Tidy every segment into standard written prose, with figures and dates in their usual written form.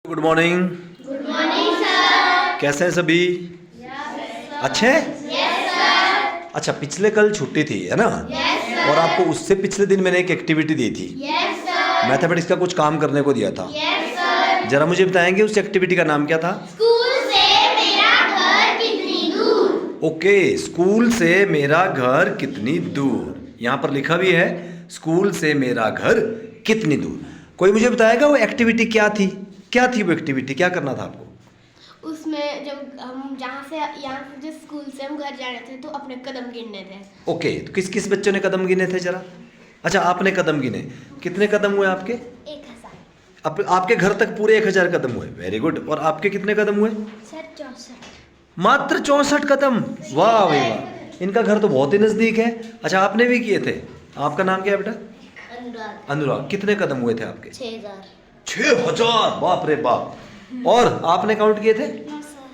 Good morning. Good morning sir. कैसे हैं सभी? अच्छे हैं? Yes sir. अच्छा, पिछले कल छुट्टी थी है ना? Yes sir. और आपको उससे पिछले दिन मैंने एक एक्टिविटी दी थी, यस सर। मैथमेटिक्स का कुछ काम करने को दिया था। Yes sir. जरा मुझे बताएंगे उस एक्टिविटी का नाम क्या था? स्कूल से मेरा घर कितनी दूर? ओके, स्कूल से मेरा घर कितनी दूर, यहाँ पर लिखा भी है स्कूल से मेरा घर कितनी दूर। कोई मुझे बताएगा वो एक्टिविटी क्या थी? क्या थी वो एक्टिविटी, क्या करना था आपको? उसमें जब हम यहाँ से जिस स्कूल से हम घर जा रहे थे तो अपने कदम गिनने थे। ओके, तो किस किस बच्चों ने कदम गिने थे जरा? अच्छा, आपने कदम गिने, कितने कदम हुए आपके? 1000। आपके घर तक पूरे 1000 कदम हुए, वेरी गुड। और आपके कितने कदम हुए? सर 64। मात्र 64 कदम, वाह भाई वाह, इनका घर तो बहुत ही नज़दीक है। अच्छा, आपने भी किए थे, आपका नाम क्या है बेटा? अनुराग। अनुराग, कितने कदम हुए थे आपके? 6000। 6000, बाप रे बाप। और आपने काउंट किए थे?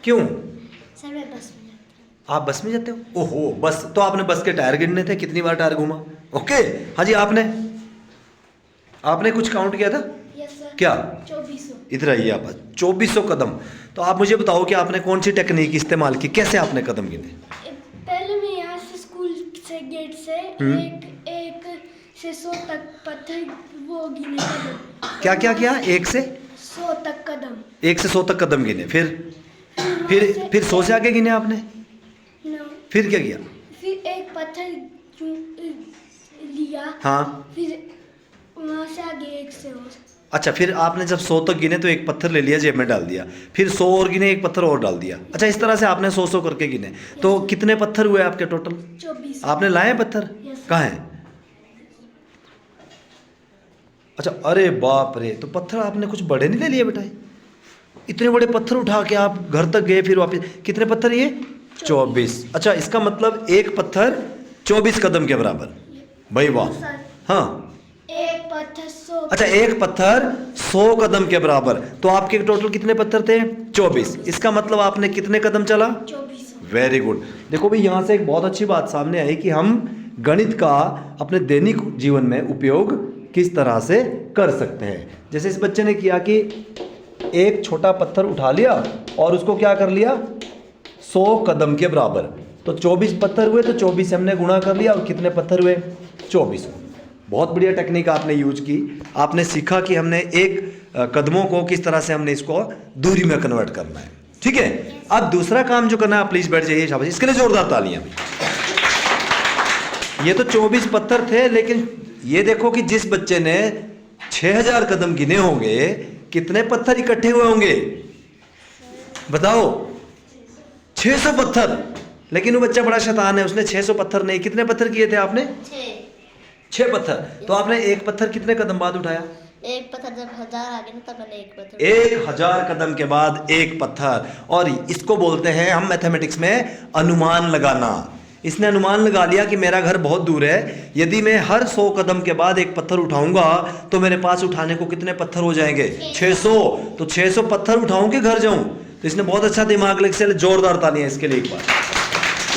क्यों? सर मैं बस में जाती आप बस में जाते हो? ओहो, बस तो आपने बस के टायर गिनने थे, कितनी बार टायर घूमा? ओके, हाँ जी, आपने कुछ काउंट किया था? हूँ। Yes sir. क्या? 2400। इधर आइए आप, 2400 कदम। तो आप मुझे बताओ कि आपने कौन सी टेक्निक इस्तेमाल की, कैसे आपने कदम गिने? पहले मैं यहाँ से स्कूल से गेट से एक से 100 तक पत्थर वो गिने कदम। क्या क्या क्या? 1 से 100 तक कदम। 1 से 100 तक कदम गिने, फिर 100 से आगे गिने आपने? No, फिर क्या किया? फिर एक पत्थर लिया। हाँ, फिर वहाँ से आगे 1 से और। अच्छा, फिर आपने जब 100 तक गिने तो एक पत्थर ले लिया, जेब में डाल दिया, फिर 100 और गिने, एक पत्थर और डाल दिया। अच्छा, इस तरह से आपने 100 करके गिने। तो कितने पत्थर हुए आपके टोटल? 24। आपने लाए पत्थर? Yes. कहाँ हैं? अच्छा, अरे बाप रे, तो पत्थर आपने कुछ बड़े नहीं ले लिए बेटा? इतने बड़े पत्थर उठा के आप घर तक गए, फिर वापस कितने पत्थर ये? 24। अच्छा, इसका मतलब एक पत्थर 24 कदम के बराबर, भाई वाह। हाँ, एक पत्थर 100। अच्छा, एक पत्थर 100 कदम के बराबर, तो आपके टोटल कितने पत्थर थे? 24। इसका मतलब आपने कितने कदम चला? 24। Very good. देखो भाई, यहाँ से एक बहुत अच्छी बात सामने आई कि हम गणित का अपने दैनिक जीवन में उपयोग किस तरह से कर सकते हैं। जैसे इस बच्चे ने किया कि एक छोटा पत्थर उठा लिया और उसको क्या कर लिया? 100 कदम के बराबर। तो 24 पत्थर हुए, तो 24 से हमने गुणा कर लिया, और कितने पत्थर हुए? 24। बहुत बढ़िया टेक्निक आपने यूज की। आपने सीखा कि हमने एक कदमों को किस तरह से हमने इसको दूरी में कन्वर्ट करना है। ठीक है, अब दूसरा काम जो करना है, आप प्लीज बैठ जाइए, शाबाश, इसके लिए जोरदार तालियां। ये तो 24 पत्थर थे, लेकिन ये देखो कि जिस बच्चे ने 6000 कदम गिने होंगे, कितने पत्थर इकट्ठे हुए होंगे बताओ? 600 पत्थर। लेकिन वो बच्चा बड़ा शैतान है, उसने 600 पत्थर नहीं, कितने पत्थर किए थे आपने? 6 पत्थर। तो आपने एक पत्थर कितने कदम बाद उठाया? एक पत्थर जब 1000 आ गए ना तब मैंने एक पत्थर। 1000 कदम के बाद एक पत्थर। और इसको बोलते हैं हम मैथमेटिक्स में अनुमान लगाना। इसने अनुमान लगा लिया कि मेरा घर बहुत दूर है, यदि मैं हर 100 कदम के बाद एक पत्थर उठाऊंगा तो मेरे पास उठाने को कितने पत्थर हो जाएंगे? 600। तो 600 पत्थर उठाऊं कि घर जाऊं? तो इसने बहुत अच्छा दिमाग लग से, जोरदार तालियां इसके लिए एक बार।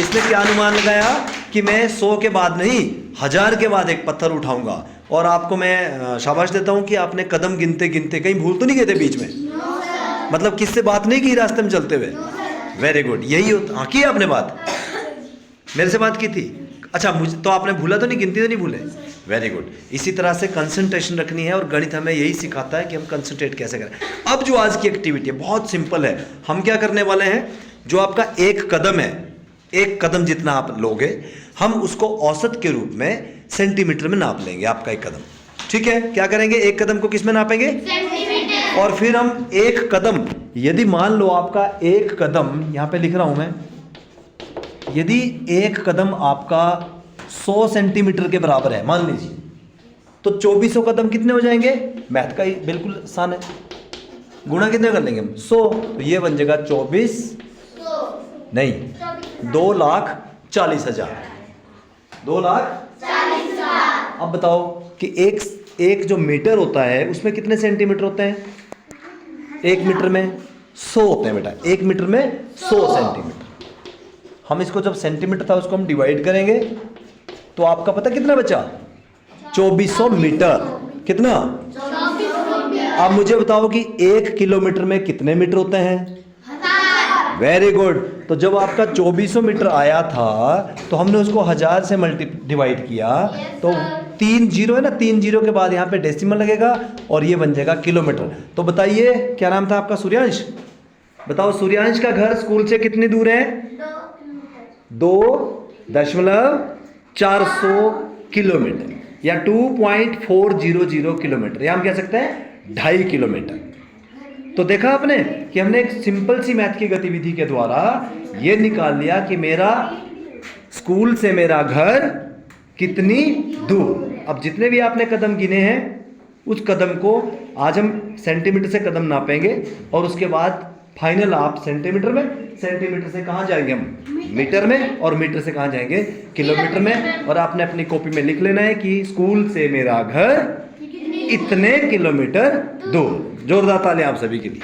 इसने क्या अनुमान लगाया कि मैं 100 के बाद नहीं, 1000 के बाद एक पत्थर उठाऊंगा। और आपको मैं शाबाश देता हूं कि आपने कदम गिनते गिनते कहीं भूल तो नहीं गए थे बीच में? मतलब किससे बात नहीं की रास्ते में चलते हुए? वेरी गुड, यही होता। हाँ, की आपने बात, मेरे से बात की थी। अच्छा, मुझे तो आपने भूला तो नहीं, गिनती तो नहीं भूले? Very good. इसी तरह से कंसंट्रेशन रखनी है, और गणित हमें यही सिखाता है कि हम कंसंट्रेट कैसे करें। अब जो आज की एक्टिविटी है बहुत सिंपल है। हम क्या करने वाले हैं, जो आपका एक कदम है, एक कदम जितना आप लोगे, हम उसको औसत के रूप में सेंटीमीटर में नाप लेंगे आपका एक कदम। ठीक है, क्या करेंगे? एक कदम को किस में नापेंगे? सेंटीमीटर। और फिर हम एक कदम, यदि मान लो आपका एक कदम, यहाँ पे लिख रहा हूं मैं, यदि एक कदम आपका 100 सेंटीमीटर के बराबर है मान लीजिए, तो 2400 कदम कितने हो जाएंगे? मैथ का ही बिल्कुल आसान है, गुणा कितने कर लेंगे हम? 100। तो ये बन जाएगा 24 नहीं, 2,40,000। 2,40,000। अब बताओ कि एक जो मीटर होता है उसमें कितने सेंटीमीटर होते हैं? एक मीटर में 100 होते हैं बेटा, एक मीटर में 100 सेंटीमीटर। हम इसको, जब सेंटीमीटर था उसको हम डिवाइड करेंगे, तो आपका पता कितना बचा? 2400 मीटर। कितना? अब मुझे बताओ कि 1 किलोमीटर में कितने मीटर होते हैं? Very good. तो जब आपका 2400 मीटर आया था तो हमने उसको 1000 से डिवाइड किया, तो 3 जीरो है ना, 3 जीरो के बाद यहाँ पे डेसिमल लगेगा और ये बन जाएगा किलोमीटर। तो बताइए क्या नाम था आपका? सूर्यांश। बताओ सूर्यांश का घर स्कूल से कितनी दूर है? 2.400 किलोमीटर या 2.400 किलोमीटर, या हम कह सकते हैं 2.5 किलोमीटर। तो देखा आपने कि हमने एक सिंपल सी मैथ की गतिविधि के द्वारा ये निकाल लिया कि मेरा स्कूल से मेरा घर कितनी दूर। अब जितने भी आपने कदम गिने हैं उस कदम को आज हम सेंटीमीटर से कदम नापेंगे और उसके बाद फाइनल आप सेंटीमीटर में, सेंटीमीटर से कहाँ जाएंगे हम? मीटर में, और मीटर से कहाँ जाएंगे? किलोमीटर में। और आपने अपनी कॉपी में लिख लेना है कि स्कूल से मेरा घर इतने किलोमीटर दूर। जोरदार ताली आप सभी के लिए।